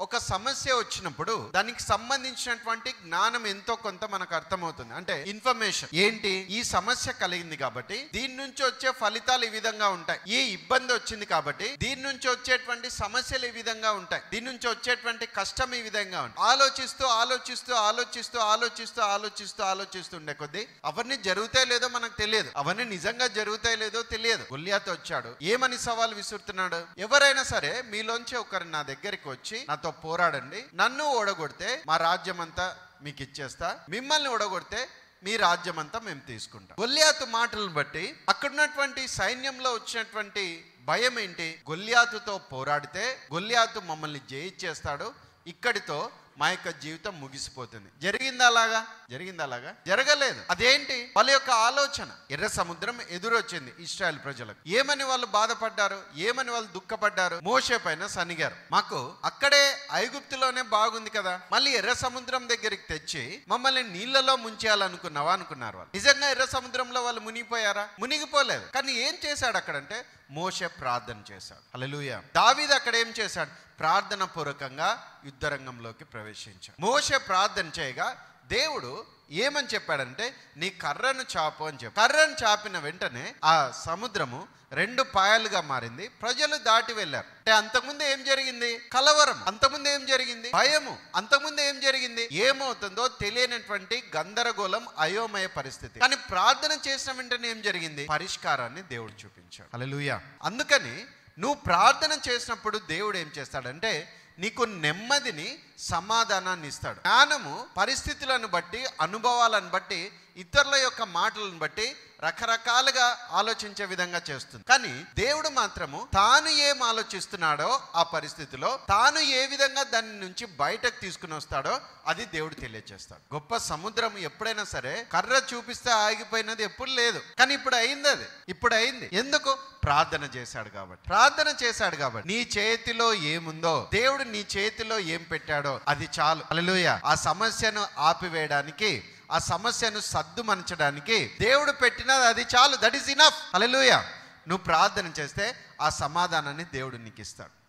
ఒక సమస్య వచ్చినప్పుడు దానికి సంబంధించినటువంటి జ్ఞానం ఎంతో కొంత మనకు అర్థమవుతుంది. అంటే ఇన్ఫర్మేషన్ ఏంటి, ఈ సమస్య కలిగింది కాబట్టి దీని నుంచి వచ్చే ఫలితాలు ఈ విధంగా ఉంటాయి, ఈ ఇబ్బంది వచ్చింది కాబట్టి దీని నుంచి వచ్చేటువంటి సమస్యలు ఈ విధంగా ఉంటాయి, దీని నుంచి వచ్చేటువంటి కష్టం ఈ విధంగా ఉంటుంది. ఆలోచిస్తూ ఆలోచిస్తూ ఆలోచిస్తూ ఆలోచిస్తూ ఆలోచిస్తూ ఆలోచిస్తుండే కొద్దీ అవన్నీ జరుగుతాయి లేదో మనకు తెలియదు, అవన్నీ నిజంగా జరుగుతాయి లేదో తెలియదు. గొల్లియాతు వచ్చాడు, ఏమని సవాల్ విసురుతున్నాడు, ఎవరైనా సరే మీలోంచి ఒకరు నా దగ్గరికి వచ్చి నాతో పోరాడండి, నన్ను ఓడగొడితే మా రాజ్యం అంతా మీకు ఇచ్చేస్తా, మిమ్మల్ని ఓడగొడితే మీ రాజ్యం అంతా మేము తీసుకుంటాం. గొల్లియాతు మాటలను బట్టి అక్కడున్నటువంటి సైన్యంలో వచ్చినటువంటి భయం ఏంటి, గొల్లియాతుతో పోరాడితే గొల్లియాతు మమ్మల్ని జయించేస్తాడు, ఇక్కడితో మా యొక్క జీవితం ముగిసిపోతుంది. జరిగిందా అలాగా? జరగలేదు. అదేంటి, వాళ్ళ యొక్క ఆలోచన. ఎర్ర సముద్రం ఎదురొచ్చింది ఇశ్రాయేల్ ప్రజలకు. ఏమని వాళ్ళు బాధపడ్డారు, ఏమని వాళ్ళు దుఃఖపడ్డారు, మోషే పైన సనిగారు. మాకు అక్కడే ఐగుప్తులోనే బాగుంది కదా, మళ్ళీ ఎర్ర సముద్రం దగ్గరికి తెచ్చి మమ్మల్ని నీళ్లలో ముంచేయాలనుకున్నావా అనుకున్నారు వాళ్ళు. నిజంగా ఎర్ర సముద్రంలో వాళ్ళు మునిగిపోయారా? మునిగిపోలేదు. కానీ ఏం చేశాడు అక్కడంటే మోషే ప్రార్థన చేశాడు. హల్లెలూయా. దావీదు అక్కడ ఏం చేశాడు, ప్రార్థన పూర్వకంగా యుద్ధరంగంలోకి ప్రవేశించాడు. మోషే ప్రార్థన చేయగా దేవుడు ఏమని చెప్పాడంటే నీ కర్రను చాపు అని చెప్పి, కర్రను చాపిన వెంటనే ఆ సముద్రము 2 పాయలుగా మారింది, ప్రజలు దాటి వెళ్ళారు. అంటే అంతకుముందు ఏం జరిగింది, కలవరం. అంతకుముందు ఏం జరిగింది, భయము. అంతకుముందు ఏం జరిగింది, ఏమవుతుందో తెలియనటువంటి గందరగోళం, అయోమయ పరిస్థితి. కానీ ప్రార్థన చేసిన వెంటనే ఏం జరిగింది, పరిష్కారాన్ని దేవుడు చూపించాడు. హల్లెలూయా. అందుకని నువ్వు ప్రార్థన చేసినప్పుడు దేవుడు ఏం చేస్తాడంటే నీకు నెమ్మదిని, సమాధానాన్ని ఇస్తాడు. జ్ఞానము పరిస్థితులను బట్టి, అనుభవాలను బట్టి, ఇతరుల యొక్క మాటలను బట్టి రకరకాలుగా ఆలోచించే విధంగా చేస్తుంది. కానీ దేవుడు మాత్రము తాను ఏం ఆలోచిస్తున్నాడో ఆ పరిస్థితిలో తాను ఏ విధంగా దాని నుంచి బయటకు తీసుకుని వస్తాడో అది దేవుడు తెలియజేస్తాడు. గొప్ప సముద్రం ఎప్పుడైనా సరే కర్ర చూపిస్తే ఆగిపోయినది ఎప్పుడు లేదు, కానీ ఇప్పుడు అయింది. అది ఇప్పుడు అయింది. ఎందుకు, ప్రార్థన చేశాడు కాబట్టి. నీ చేతిలో ఏముందో, దేవుడు నీ చేతిలో ఏం పెట్టాడో అది చాలు. హల్లెలూయా. ఆ సమస్యను ఆపివేయడానికి, ఆ సమస్యను సద్దుమనచడానికి దేవుడు పెట్టినది అది చాలు. That is enough. హల్లెలూయా. నువ్వు ప్రార్థన చేస్తే ఆ సమాధానాన్ని దేవుడు నీకు ఇస్తాడు.